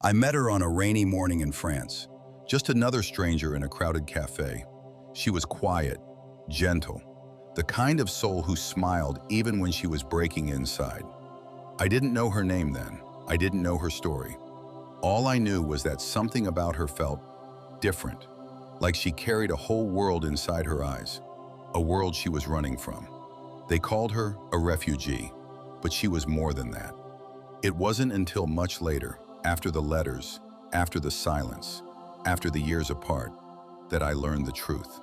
I met her on a rainy morning in France, just another stranger in a crowded cafe. She was quiet, gentle, the kind of soul who smiled even when she was breaking inside. I didn't know her name then. I didn't know her story. All I knew was that something about her felt different, like she carried a whole world inside her eyes, a world she was running from. They called her a refugee, but she was more than that. It wasn't until much later, after the letters, after the silence, after the years apart, that I learned the truth.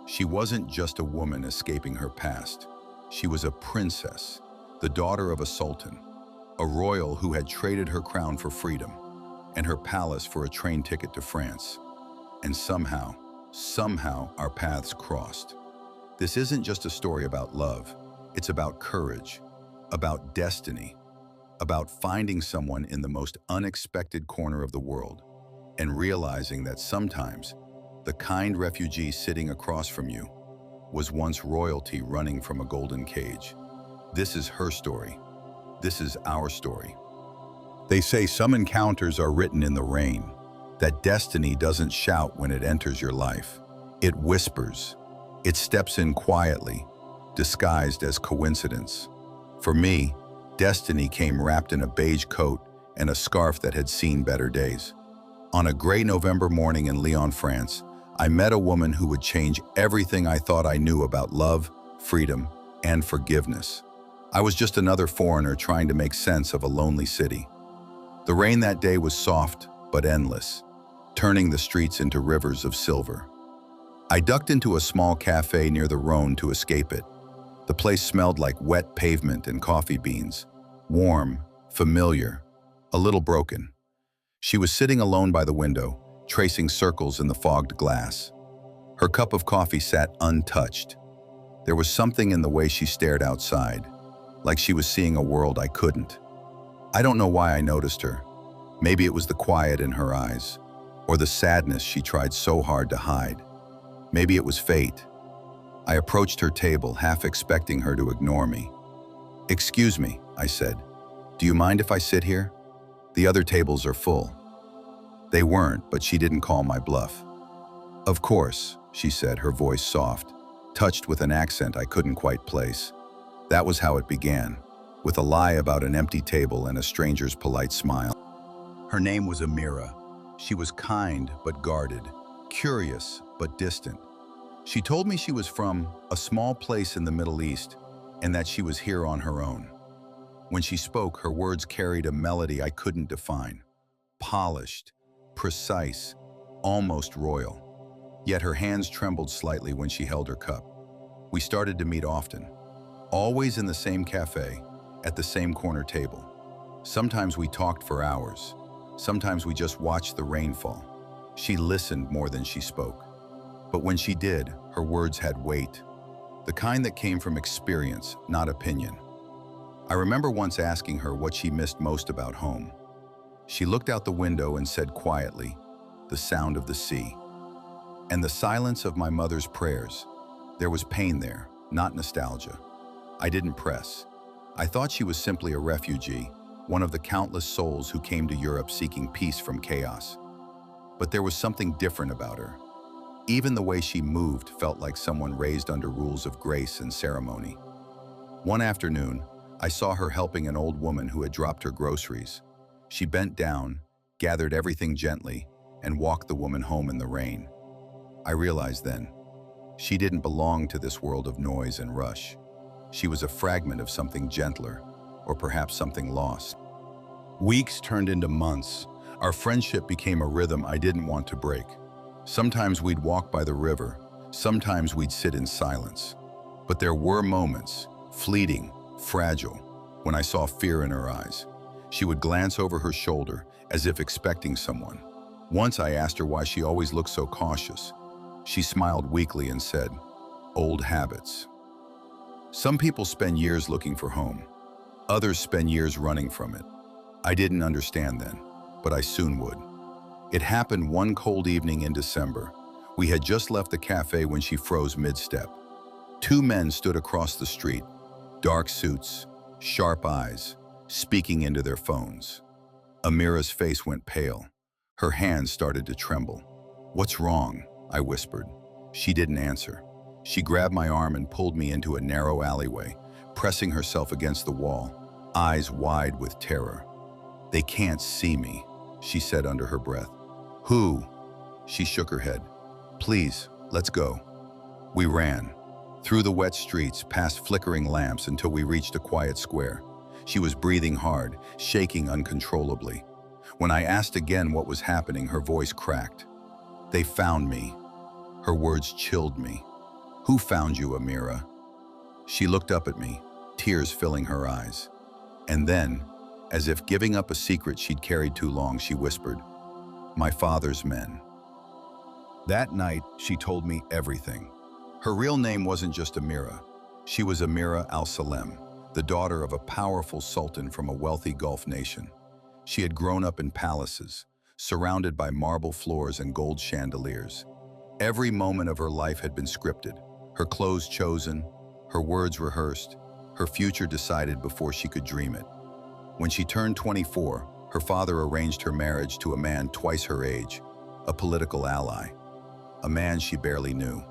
She wasn't just a woman escaping her past. She was a princess, the daughter of a sultan, a royal who had traded her crown for freedom and her palace for a train ticket to France. And somehow our paths crossed. This isn't just a story about love. It's about courage, about destiny, about finding someone in the most unexpected corner of the world and realizing that sometimes the kind refugee sitting across from you was once royalty running from a golden cage. This is her story. This is our story. They say some encounters are written in the rain, that destiny doesn't shout when it enters your life. It whispers. It steps in quietly, disguised as coincidence. For me, destiny came wrapped in a beige coat and a scarf that had seen better days. On a gray November morning in Lyon, France, I met a woman who would change everything I thought I knew about love, freedom, and forgiveness. I was just another foreigner trying to make sense of a lonely city. The rain that day was soft but endless, turning the streets into rivers of silver. I ducked into a small cafe near the Rhone to escape it. The place smelled like wet pavement and coffee beans, warm, familiar, a little broken. She was sitting alone by the window, tracing circles in the fogged glass. Her cup of coffee sat untouched. There was something in the way she stared outside, like she was seeing a world I couldn't. I don't know why I noticed her. Maybe it was the quiet in her eyes, or the sadness she tried so hard to hide. Maybe it was fate. I approached her table, half expecting her to ignore me. "Excuse me," I said. "Do you mind if I sit here? The other tables are full." They weren't, but she didn't call my bluff. "Of course," she said, her voice soft, touched with an accent I couldn't quite place. That was how it began, with a lie about an empty table and a stranger's polite smile. Her name was Amira. She was kind but guarded, curious but distant. She told me she was from a small place in the Middle East and that she was here on her own. When she spoke, her words carried a melody I couldn't define. Polished, precise, almost royal. Yet her hands trembled slightly when she held her cup. We started to meet often, always in the same cafe, at the same corner table. Sometimes we talked for hours. Sometimes we just watched the rain fall. She listened more than she spoke. But when she did, her words had weight, the kind that came from experience, not opinion. I remember once asking her what she missed most about home. She looked out the window and said quietly, "The sound of the sea." And the silence of my mother's prayers. There was pain there, not nostalgia. I didn't press. I thought she was simply a refugee, one of the countless souls who came to Europe seeking peace from chaos. But there was something different about her. Even the way she moved felt like someone raised under rules of grace and ceremony. One afternoon, I saw her helping an old woman who had dropped her groceries. She bent down, gathered everything gently, and walked the woman home in the rain. I realized then, she didn't belong to this world of noise and rush. She was a fragment of something gentler, or perhaps something lost. Weeks turned into months. Our friendship became a rhythm I didn't want to break. Sometimes we'd walk by the river, sometimes we'd sit in silence. But there were moments, fleeting, fragile, when I saw fear in her eyes. She would glance over her shoulder, as if expecting someone. Once I asked her why she always looked so cautious. She smiled weakly and said, "Old habits." Some people spend years looking for home. Others spend years running from it. I didn't understand then, but I soon would. It happened one cold evening in December. We had just left the cafe when she froze mid-step. Two men stood across the street, dark suits, sharp eyes, speaking into their phones. Amira's face went pale. Her hands started to tremble. "What's wrong?" I whispered. She didn't answer. She grabbed my arm and pulled me into a narrow alleyway, pressing herself against the wall, eyes wide with terror. "They can't see me," she said under her breath. "Who?" She shook her head. "Please, let's go." We ran, through the wet streets, past flickering lamps until we reached a quiet square. She was breathing hard, shaking uncontrollably. When I asked again what was happening, her voice cracked. "They found me." Her words chilled me. "Who found you, Amira?" She looked up at me, tears filling her eyes. And then, as if giving up a secret she'd carried too long, she whispered, "My father's men." That night, she told me everything. Her real name wasn't just Amira. She was Amira al-Salem, the daughter of a powerful sultan from a wealthy Gulf nation. She had grown up in palaces, surrounded by marble floors and gold chandeliers. Every moment of her life had been scripted, her clothes chosen, her words rehearsed, her future decided before she could dream it. When she turned 24, her father arranged her marriage to a man twice her age, a political ally, a man she barely knew.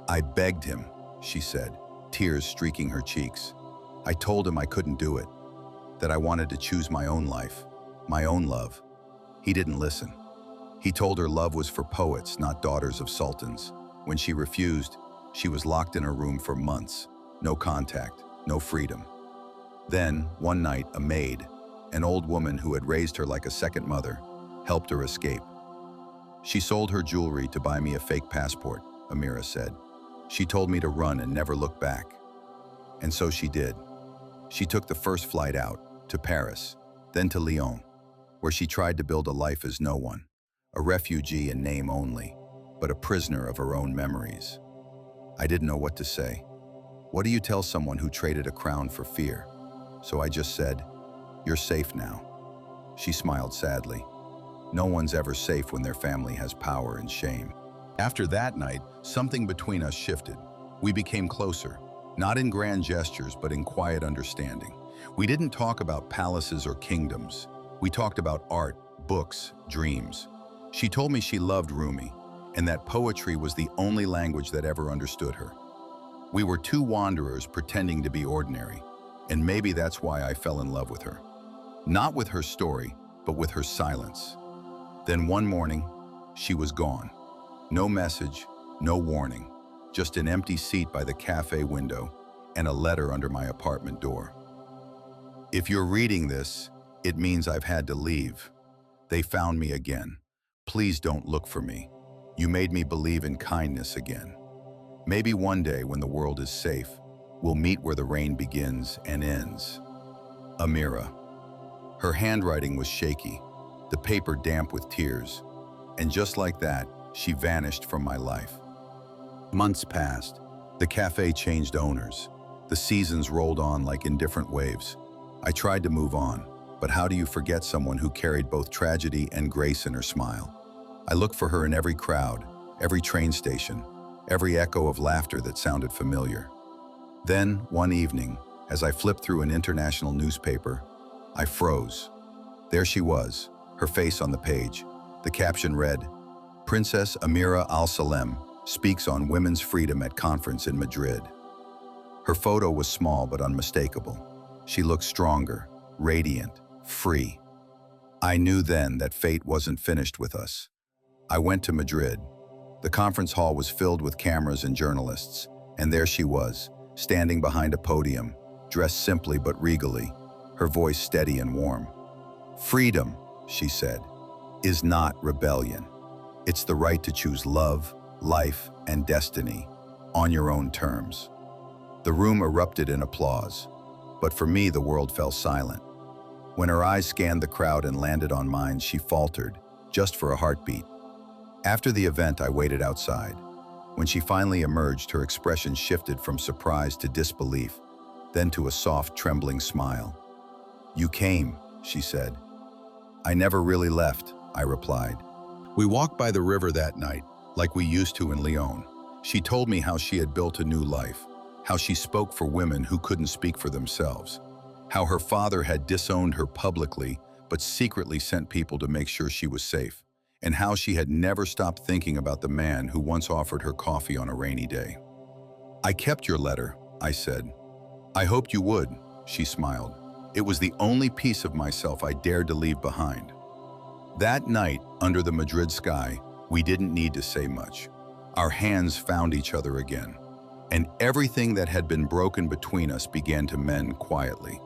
"I begged him," she said, tears streaking her cheeks. "I told him I couldn't do it, that I wanted to choose my own life, my own love. He didn't listen. He told her love was for poets, not daughters of sultans. When she refused, she was locked in her room for months. No contact, no freedom. Then, one night, a maid, an old woman who had raised her like a second mother, helped her escape. She sold her jewelry to buy me a fake passport," Amira said. "She told me to run and never look back. And so she did. She took the first flight out, to Paris, then to Lyon, where she tried to build a life as no one, a refugee in name only, but a prisoner of her own memories." I didn't know what to say. What do you tell someone who traded a crown for fear? So I just said, "You're safe now." She smiled sadly. No one's ever safe when their family has power and shame. After that night, something between us shifted. We became closer, not in grand gestures, but in quiet understanding. We didn't talk about palaces or kingdoms. We talked about art, books, dreams. She told me she loved Rumi, and that poetry was the only language that ever understood her. We were two wanderers pretending to be ordinary, and maybe that's why I fell in love with her. Not with her story, but with her silence. Then one morning, she was gone. No message, no warning, just an empty seat by the cafe window and a letter under my apartment door. If you're reading this, it means I've had to leave. They found me again. Please don't look for me. You made me believe in kindness again. Maybe one day when the world is safe, we'll meet where the rain begins and ends. Amira. Her handwriting was shaky, the paper damp with tears, and just like that, she vanished from my life. Months passed. The cafe changed owners. The seasons rolled on like indifferent waves. I tried to move on, but how do you forget someone who carried both tragedy and grace in her smile? I looked for her in every crowd, every train station, every echo of laughter that sounded familiar. Then, one evening, as I flipped through an international newspaper, I froze. There she was, her face on the page. The caption read, "Princess Amira al-Salem speaks on women's freedom at conference in Madrid." Her photo was small but unmistakable. She looked stronger, radiant, free. I knew then that fate wasn't finished with us. I went to Madrid. The conference hall was filled with cameras and journalists, and there she was, standing behind a podium, dressed simply but regally, her voice steady and warm. "Freedom," she said, "is not rebellion. It's the right to choose love, life, and destiny on your own terms." The room erupted in applause, but for me the world fell silent. When her eyes scanned the crowd and landed on mine, she faltered, just for a heartbeat. After the event, I waited outside. When she finally emerged, her expression shifted from surprise to disbelief, then to a soft, trembling smile. "You came," she said. "I never really left," I replied. We walked by the river that night, like we used to in Lyon. She told me how she had built a new life, how she spoke for women who couldn't speak for themselves, how her father had disowned her publicly, but secretly sent people to make sure she was safe, and how she had never stopped thinking about the man who once offered her coffee on a rainy day. "I kept your letter," I said. "I hoped you would," she smiled. "It was the only piece of myself I dared to leave behind." That night, under the Madrid sky, we didn't need to say much. Our hands found each other again, and everything that had been broken between us began to mend quietly.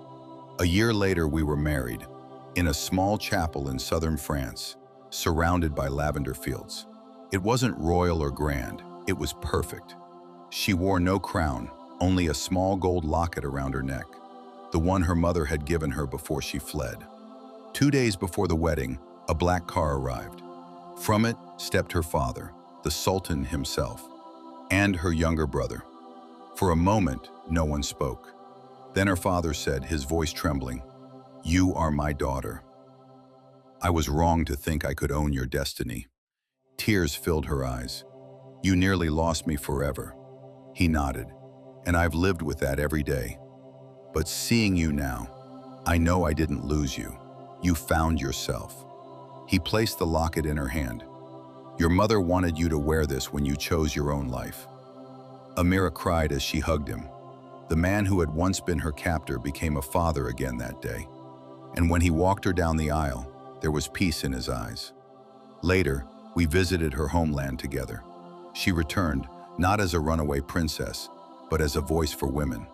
A year later, we were married, in a small chapel in southern France, surrounded by lavender fields. It wasn't royal or grand, it was perfect. She wore no crown, only a small gold locket around her neck, the one her mother had given her before she fled. 2 days before the wedding, a black car arrived. From it stepped her father, the Sultan himself, and her younger brother. For a moment, no one spoke. Then her father said, his voice trembling, "You are my daughter." I was wrong to think I could own your destiny. Tears filled her eyes. "You nearly lost me forever." He nodded, and I've lived with that every day. "But seeing you now, I know I didn't lose you. You found yourself." He placed the locket in her hand. "Your mother wanted you to wear this when you chose your own life." Amira cried as she hugged him. The man who had once been her captor became a father again that day. And when he walked her down the aisle, there was peace in his eyes. Later, we visited her homeland together. She returned, not as a runaway princess, but as a voice for women,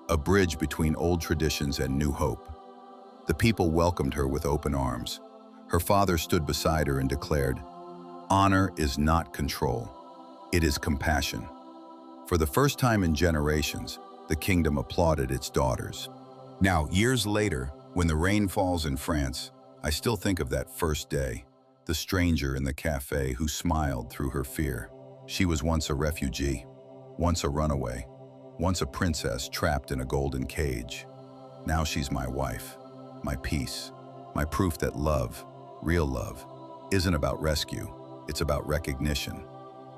a bridge between old traditions and new hope. The people welcomed her with open arms. Her father stood beside her and declared, "Honor is not control, it is compassion." For the first time in generations, the kingdom applauded its daughters. Now, years later, when the rain falls in France, I still think of that first day, the stranger in the cafe who smiled through her fear. She was once a refugee, once a runaway, once a princess trapped in a golden cage. Now she's my wife, my peace, my proof that love, real love, isn't about rescue, it's about recognition.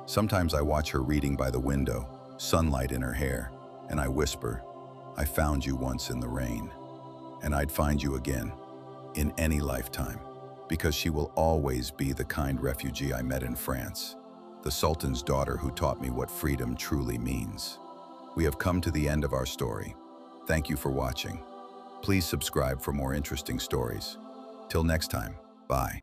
Sometimes I watch her reading by the window, sunlight in her hair, and I whisper, "I found you once in the rain, and I'd find you again, in any lifetime, because she will always be the kind refugee I met in France, the Sultan's daughter who taught me what freedom truly means." We have come to the end of our story. Thank you for watching. Please subscribe for more interesting stories. Till next time, bye.